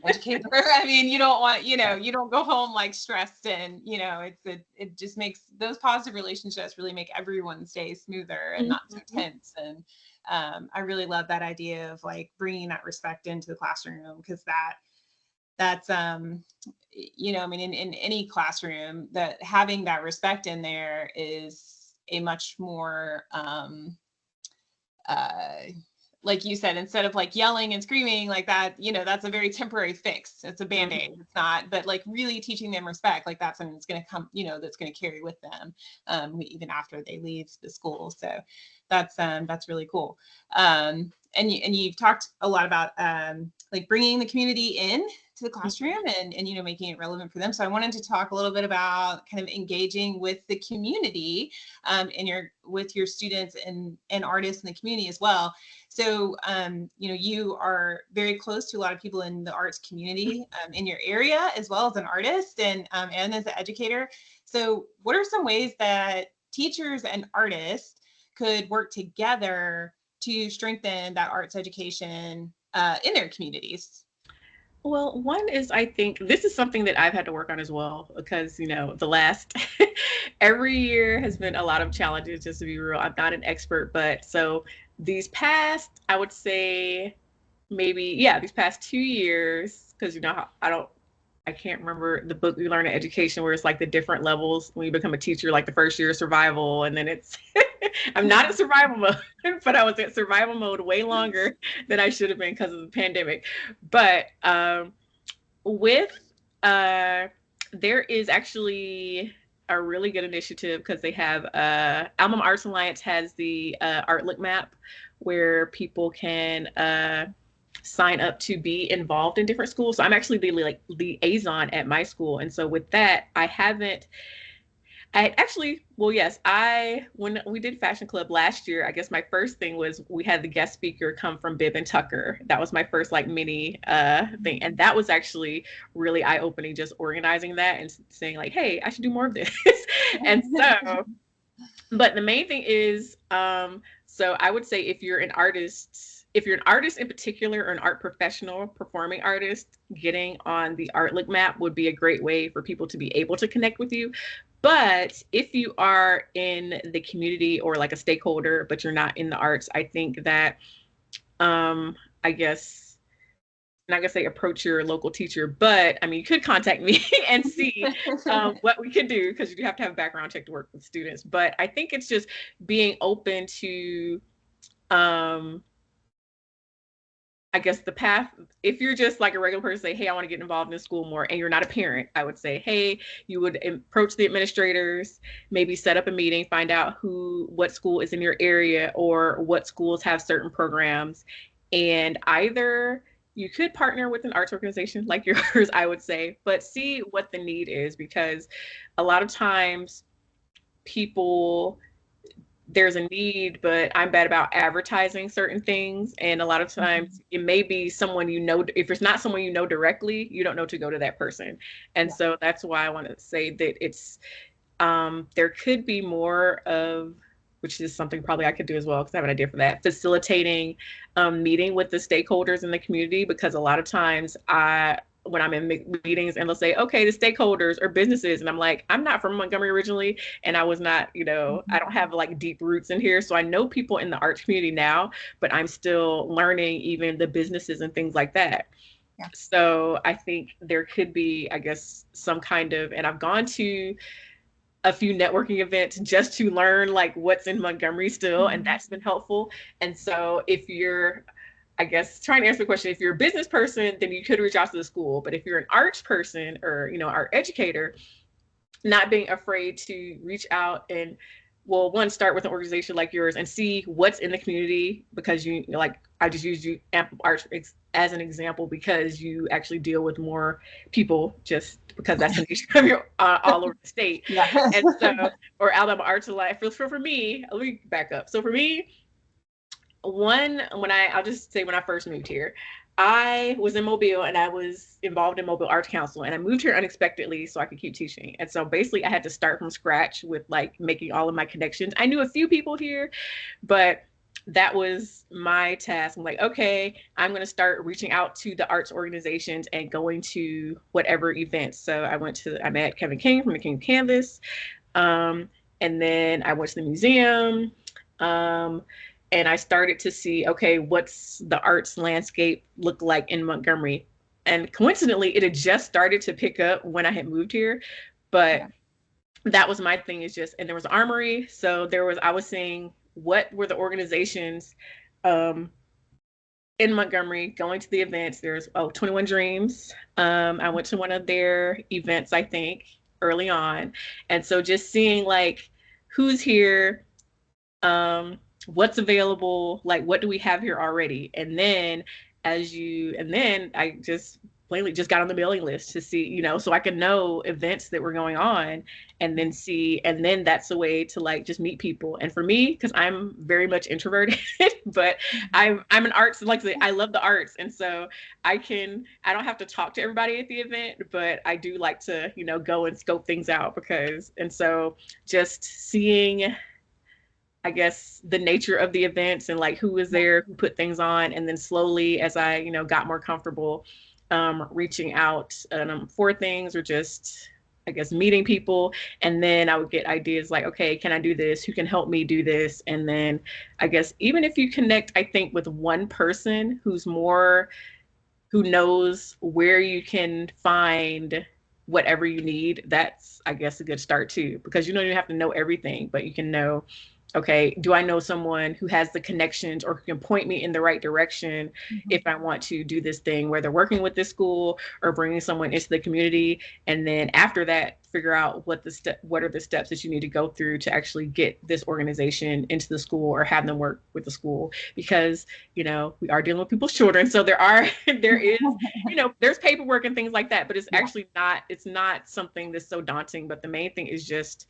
educator. I mean, you don't want, you don't go home like stressed and, it just makes those positive relationships really make everyone's day smoother and not so tense. And I really love that idea of like bringing that respect into the classroom, because that's I mean, in any classroom, that having that respect in there is a much more like you said, instead of like yelling and screaming like that, that's a very temporary fix. It's a Band-Aid. It's not, but like really teaching them respect, like that's something that's going to come, that's going to carry with them even after they leave the school. So that's really cool. And you've talked a lot about like bringing the community in to the classroom and making it relevant for them. So I wanted to talk a little bit about kind of engaging with the community with your students and artists in the community as well. So you are very close to a lot of people in the arts community in your area, as well as an artist and as an educator. So what are some ways that teachers and artists could work together to strengthen that arts education in their communities? Well, one is, I think this is something that I've had to work on as well, because, the last every year has been a lot of challenges, just to be real. I'm not an expert, but so these past, I would say these past 2 years, because, I can't remember the book we learn in education where it's like the different levels when you become a teacher, like the first year of survival. And then it's, I'm not in survival mode, but I was in survival mode way longer than I should have been because of the pandemic. But there is actually a really good initiative, because they have Alma Arts Alliance has the Art Look Map, where people can sign up to be involved in different schools. So I'm actually the liaison at my school. And so with that, when we did Fashion Club last year, I guess my first thing was we had the guest speaker come from Bibb and Tucker. That was my first like mini thing. And that was actually really eye-opening, just organizing that and saying like, hey, I should do more of this. And so, but the main thing is, so I would say if you're an artist in particular, or an art professional, performing artist, getting on the Art Look Map would be a great way for people to be able to connect with you. But if you are in the community or like a stakeholder, but you're not in the arts, I think that, I guess, I'm not gonna say approach your local teacher, but I mean, you could contact me and see what we could do, because you do have to have a background check to work with students. But I think it's just being open to, I guess, the path. If you're just like a regular person, say, hey, I want to get involved in school more, and you're not a parent, I would say, hey, you would approach the administrators, maybe set up a meeting, find out what school is in your area or what schools have certain programs. And either you could partner with an arts organization like yours, I would say, but see what the need is, because a lot of times there's a need, but I'm bad about advertising certain things. And a lot of times it may be someone, if it's not someone directly, you don't know to go to that person. And so that's why I want to say that it's, there could be more of which is something probably I could do as well because I have an idea for that. Facilitating meeting with the stakeholders in the community, because a lot of times when I'm in meetings and they'll say, okay, the stakeholders or businesses. And I'm like, I'm not from Montgomery originally. And I was not, I don't have like deep roots in here. So I know people in the arts community now, but I'm still learning even the businesses and things like that. Yeah. So I think there could be, I guess, some kind of, and I've gone to a few networking events just to learn like what's in Montgomery still, and that's been helpful. And so if you're, I guess, trying to answer the question, if you're a business person, then you could reach out to the school. But if you're an arts person or, art educator, not being afraid to reach out and, well, one, start with an organization like yours and see what's in the community, because I just used you Amp Arts as an example because you actually deal with more people, just because that's the nature of your all over the state. Yeah. And so, or Alabama Arts Alliance. For me, let me back up. So for me, I'll just say when I first moved here, I was in Mobile and I was involved in Mobile Arts Council, and I moved here unexpectedly so I could keep teaching. And so basically I had to start from scratch with like making all of my connections. I knew a few people here, but that was my task. I'm like, okay, I'm going to start reaching out to the arts organizations and going to whatever events. So I met Kevin King from the King Canvas. And then I went to the museum. And I started to see, okay, what's the arts landscape look like in Montgomery? And coincidentally, it had just started to pick up when I had moved here. But that was my thing, and there was Armory. So I was seeing what were the organizations in Montgomery going to the events. There's 21 Dreams. I went to one of their events, I think, early on. And so just seeing like who's here, what's available, like what do we have here already? And then I just plainly just got on the mailing list to see, so I could know events that were going on, and then that's a way to like just meet people. And for me, because I'm very much introverted, but I'm an arts, like I love the arts. And so I don't have to talk to everybody at the event, but I do like to, go and scope things out and so just seeing, I guess, the nature of the events and like who was there, who put things on. And then slowly as I, got more comfortable reaching out for things, or just, I guess, meeting people. And then I would get ideas like, okay, can I do this? Who can help me do this? And then I guess even if you connect, I think, with one person who knows where you can find whatever you need, that's, I guess, a good start too, because you don't even have to know everything, but you can know, okay, do I know someone who has the connections or who can point me in the right direction if I want to do this thing, whether working with this school or bringing someone into the community. And then after that, figure out what are the steps that you need to go through to actually get this organization into the school or have them work with the school, because, we are dealing with people's children. So there is, there's paperwork and things like that, but it's actually it's not something that's so daunting. But the main thing is just,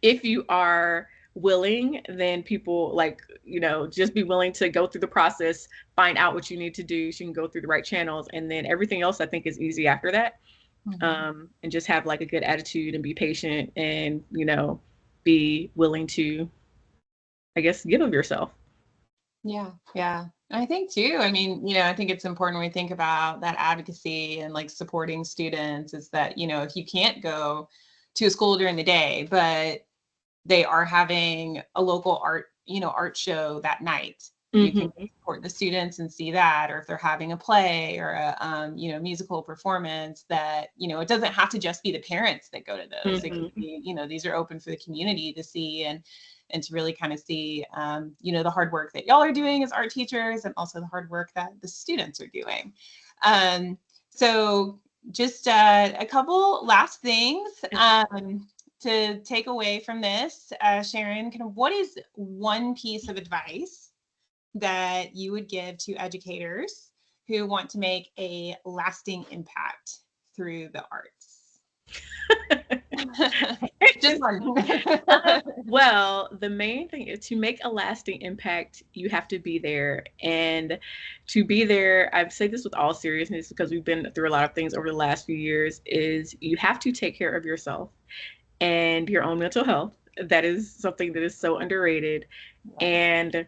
if you are willing, then people just be willing to go through the process, find out what you need to do so you can go through the right channels, and then everything else I think is easy after that. And just have like a good attitude and be patient and be willing to, I guess, give of yourself. Yeah. I think too, I mean, I think it's important when we think about that advocacy and like supporting students, is that, if you can't go to a school during the day, but they are having a local art show that night, you can support the students and see that. Or if they're having a play or a musical performance, that it doesn't have to just be the parents that go to those. It can be, these are open for the community to see and to really kind of see the hard work that y'all are doing as art teachers, and also the hard work that the students are doing. So just a couple last things to take away from this, Sharon, kind of what is one piece of advice that you would give to educators who want to make a lasting impact through the arts? Just one. Well, the main thing is, to make a lasting impact, you have to be there. And to be there, I say this with all seriousness because we've been through a lot of things over the last few years, is you have to take care of yourself and your own mental health. That is something that is so underrated. And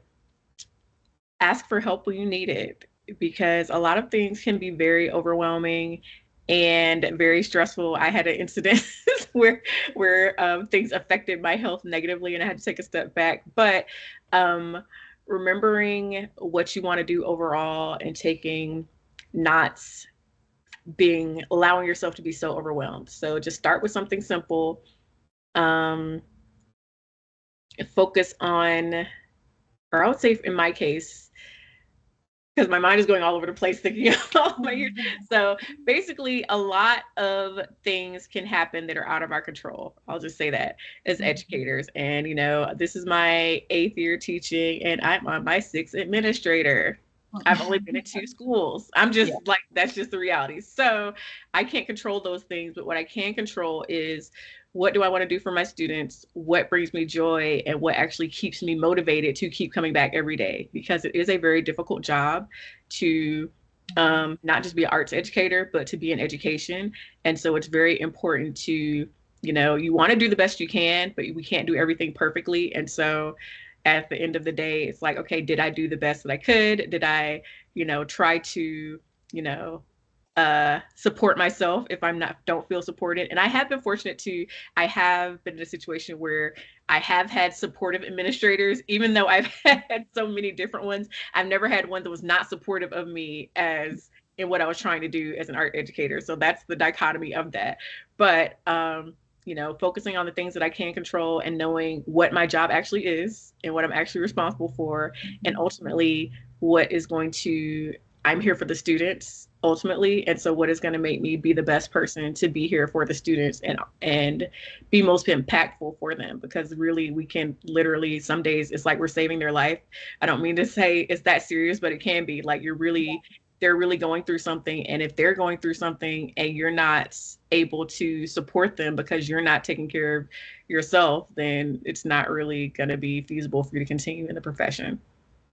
ask for help when you need it, because a lot of things can be very overwhelming and very stressful. I had an incident where things affected my health negatively, and I had to take a step back. But um, remembering what you want to do overall and taking not being allowing yourself to be so overwhelmed. So just start with something simple. Um, Focus on, or I would say in my case, because my mind is going all over the place thinking of all my years. So basically, a lot of things can happen that are out of our control. I'll just say that as educators. And, this is my 8th year teaching, and I'm on my 6th administrator. I've only been at 2 schools. I'm just like, that's just the reality. So I can't control those things, but what I can control is, what do I want to do for my students? What brings me joy, and what actually keeps me motivated to keep coming back every day? Because it is a very difficult job to not just be an arts educator, but to be in education. And so it's very important to, you want to do the best you can, but we can't do everything perfectly. And so at the end of the day, it's like, okay, did I do the best that I could? Did I, try to, support myself if don't feel supported? And I have been fortunate to, I have been in a situation where I have had supportive administrators, even though I've had so many different ones. I've never had one that was not supportive of me as in what I was trying to do as an art educator. So that's the dichotomy of that. But focusing on the things that I can control and knowing what my job actually is and what I'm actually responsible for, and ultimately what is going to, I'm here for the students ultimately. And so what is going to make me be the best person to be here for the students and be most impactful for them? Because really, we can literally, some days it's like we're saving their life. I don't mean to say it's that serious, but it can be like they're really going through something. And if they're going through something and you're not able to support them because you're not taking care of yourself, then it's not really going to be feasible for you to continue in the profession.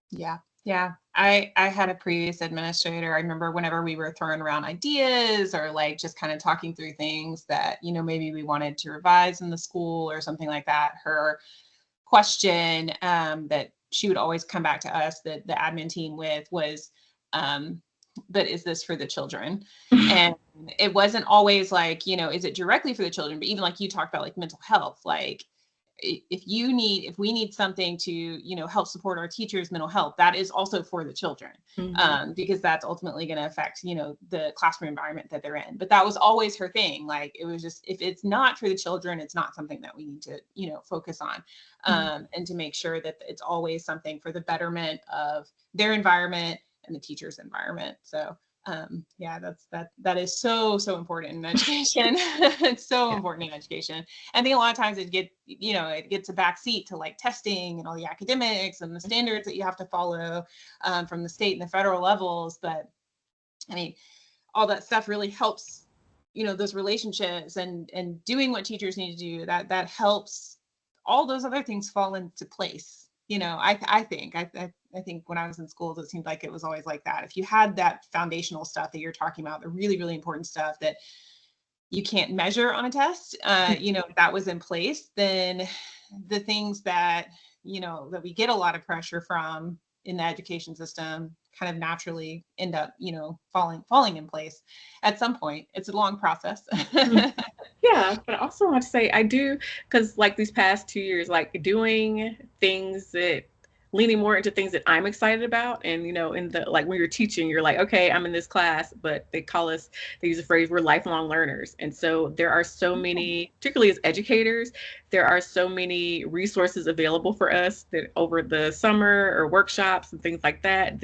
Yeah. Yeah. I had a previous administrator. I remember whenever we were throwing around ideas or like just kind of talking through things that, maybe we wanted to revise in the school or something like that, her question that she would always come back to us, the admin team, with was, but is this for the children? And it wasn't always like, is it directly for the children? But even like you talked about, like mental health, like if we need something to, help support our teachers' mental health, that is also for the children, because that's ultimately going to affect, the classroom environment that they're in. But that was always her thing. Like, it was just, if it's not for the children, it's not something that we need to, focus on, and to make sure that it's always something for the betterment of their environment and the teacher's environment. So that is so important in education. It's so important in education. I think a lot of times it gets a backseat to like testing and all the academics and the standards that you have to follow from the state and the federal levels. But I mean, all that stuff really helps, those relationships and doing what teachers need to do. That helps all those other things fall into place. I think when I was in schools, it seemed like it was always like that. If you had that foundational stuff that you're talking about, the really, really important stuff that you can't measure on a test, that was in place, then the things that, that we get a lot of pressure from in the education system kind of naturally end up, falling in place at some point. It's a long process. Yeah, but I also want to say I do, because like these past 2 years, like doing things that, leaning more into things that I'm excited about. And, in the, like when you're teaching, you're like, okay, I'm in this class, but they use the phrase, we're lifelong learners. And so there are so many, particularly as educators, there are so many resources available for us that over the summer or workshops and things like that,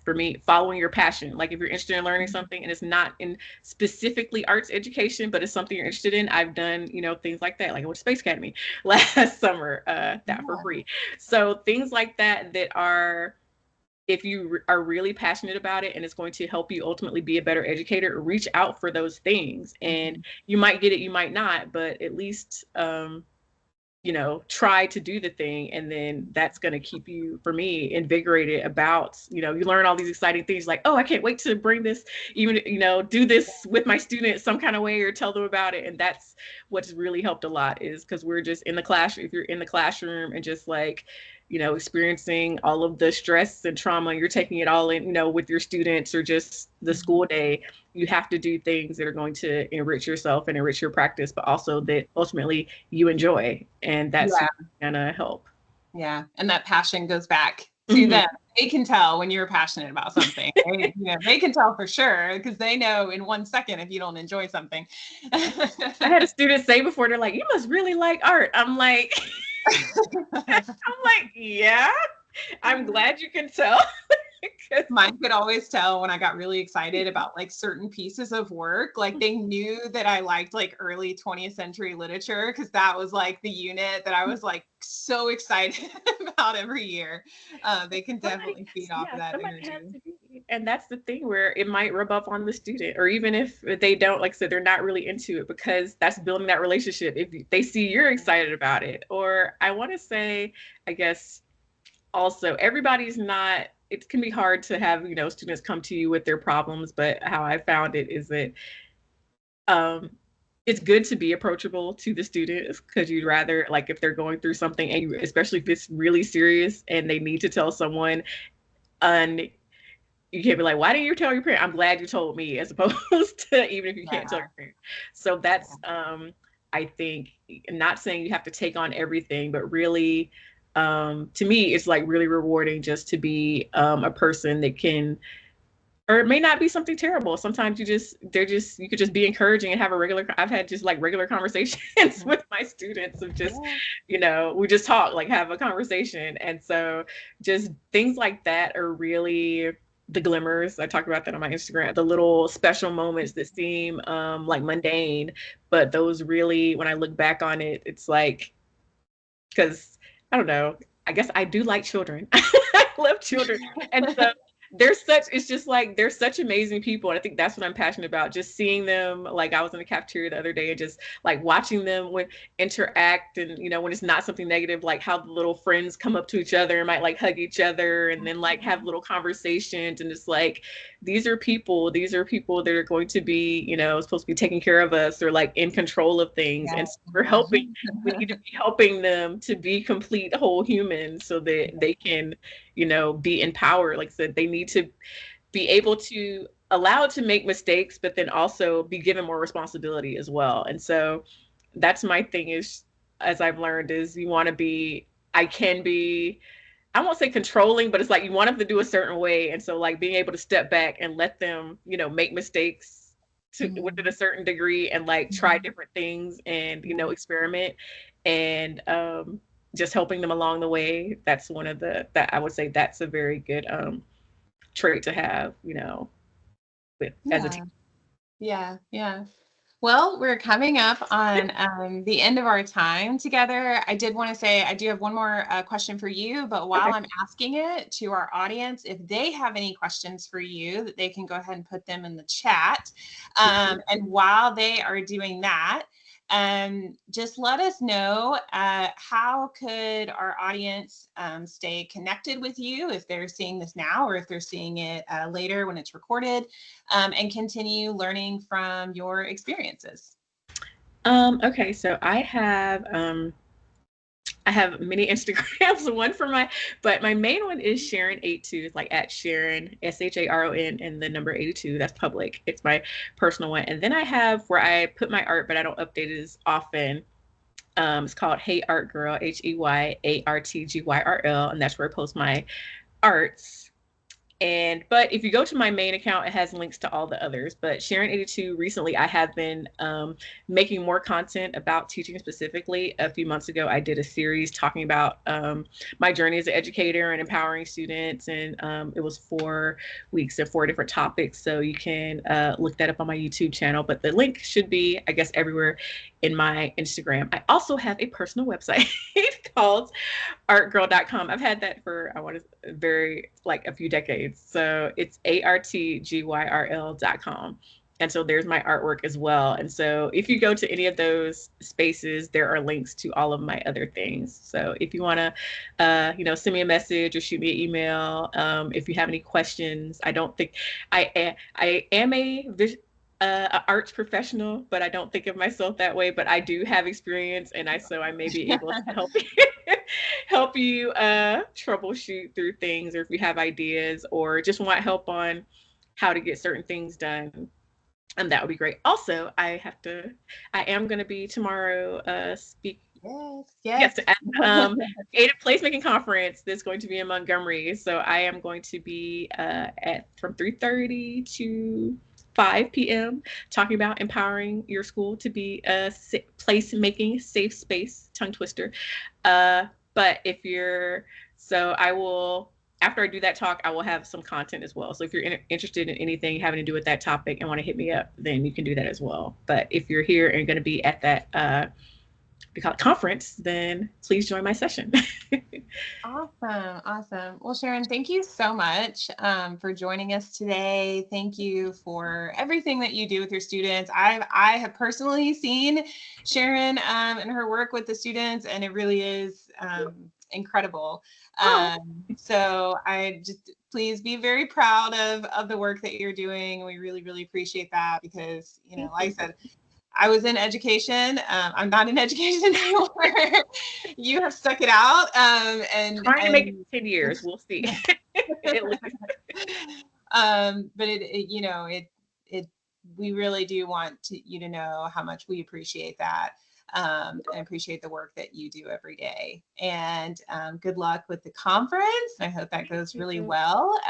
for me, following your passion. Like if you're interested in learning something and it's not in specifically arts education, but it's something you're interested in, I've done, things like that. Like I went to Space Academy last summer, that for free. So things like that are, if you are really passionate about it and it's going to help you ultimately be a better educator, reach out for those things. And you might get it, you might not, but at least, try to do the thing. And then that's going to keep you, for me, invigorated about, you learn all these exciting things like, oh, I can't wait to bring this, even, do this with my students some kind of way or tell them about it. And that's what's really helped a lot, is because we're just in the classroom. If you're in the classroom and just like, experiencing all of the stress and trauma, you're taking it all in, with your students or just the school day, you have to do things that are going to enrich yourself and enrich your practice, but also that ultimately you enjoy. And that's gonna help. Yeah. And that passion goes back to them. They can tell when you're passionate about something. They can tell for sure, because they know in 1 second if you don't enjoy something. I had a student say before, they're like, you must really like art. I'm like, yeah, I'm glad you can tell. Mine could always tell when I got really excited about like certain pieces of work. Like they knew that I liked like early 20th century literature, because that was like the unit that I was like so excited about every year. They can definitely feed off of that energy. And that's the thing where it might rub up on the student, or even if they don't, like I said, they're not really into it, because that's building that relationship. If they see you're excited about it, or I want to say, I guess also everybody's not, it can be hard to have, students come to you with their problems, but how I found it is that it's good to be approachable to the students, because you'd rather, like, if they're going through something, and especially if it's really serious and they need to tell someone, and you can't be like, why didn't you tell your parent? I'm glad you told me, as opposed to even if you can't tell your parent. So that's, I think, not saying you have to take on everything, but really, to me, it's like really rewarding just to be a person that can, or it may not be something terrible. Sometimes you could just be encouraging and have I've had just like regular conversations with my students of just, we just talk, like have a conversation. And so just things like that are really the glimmers. I talk about that on my Instagram, the little special moments that seem like mundane, but those really, when I look back on it, it's like, because I don't know, I guess I do like children. I love children. And so they're such amazing people. And I think that's what I'm passionate about. Just seeing them, like I was in the cafeteria the other day and just like watching them interact, and, when it's not something negative, like how the little friends come up to each other and might like hug each other and then like have little conversations. And it's like, these are people that are going to be, supposed to be taking care of us, or like in control of things. And so we need to be helping them to be complete whole humans, so that they can, be empowered. Like I said, they need to be able to allowed to make mistakes, but then also be given more responsibility as well. And so that's my thing, is, as I've learned, is you want to be, I won't say controlling, but it's like you want them to do a certain way. And so like being able to step back and let them, make mistakes within a certain degree, and like try different things and, experiment, and just helping them along the way. That's one of that I would say that's a very good trait to have, as a teacher. Yeah. Well, we're coming up on the end of our time together. I did want to say, I do have one more question for you, but while I'm asking it to our audience, if they have any questions for you, that they can go ahead and put them in the chat. And while they are doing that, just let us know, how could our audience stay connected with you if they're seeing this now, or if they're seeing it later when it's recorded, and continue learning from your experiences. Okay, so I have many Instagrams. One for but my main one is Sharon82. It's like at Sharon, SHARON, and the number 82. That's public. It's my personal one. And then I have where I put my art, but I don't update it as often. It's called Hey Art Girl, HEYARTGYRL, and that's where I post my arts. But if you go to my main account, it has links to all the others. But Sharon82, recently I have been making more content about teaching specifically. A few months ago, I did a series talking about my journey as an educator and empowering students. And it was 4 weeks and 4 different topics. So you can look that up on my YouTube channel. But the link should be, I guess, everywhere in my Instagram. I also have a personal website called artgirl.com. I've had that for, I want to a few decades. So it's ARTGYRL.com. And so there's my artwork as well. And so if you go to any of those spaces, there are links to all of my other things. So if you want to, send me a message or shoot me an email, if you have any questions. I don't think I am a arts professional, but I don't think of myself that way. But I do have experience, and so I may be able to help you troubleshoot through things, or if you have ideas or just want help on how to get certain things done. And that would be great. Also, I am going to be tomorrow speak. Yes. At Creative Placemaking Conference that's going to be in Montgomery. So I am going to be from 3:30 to 5 p.m. talking about empowering your school to be a placemaking safe space, tongue twister. But I will, after I do that talk, I will have some content as well. So if you're interested in anything having to do with that topic and want to hit me up, then you can do that as well. But if you're here and going to be at that conference, then please join my session. Awesome. Well, Sharon, thank you so much for joining us today. Thank you for everything that you do with your students. I have personally seen Sharon and her work with the students, and it really is incredible. So I just, please be very proud of the work that you're doing. We really, really appreciate that, because, like I said, I was in education. I'm not in education anymore. You have stuck it out. And trying to make it 10 years. We'll see. But we really do want you to know how much we appreciate that. And appreciate the work that you do every day. And good luck with the conference. I hope that goes really well.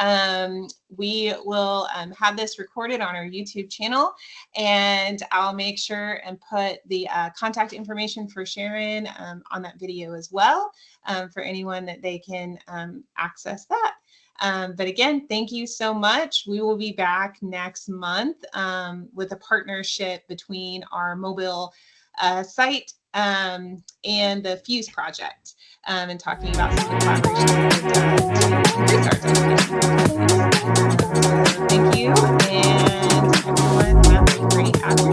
We will have this recorded on our YouTube channel, and I'll make sure and put the contact information for Sharon on that video as well, for anyone that they can access that. But again, thank you so much. We will be back next month with a partnership between our mobile site and the Fuse project, and talking about some of the collaboration to increase arts education. Thank you, and everyone have a great afternoon.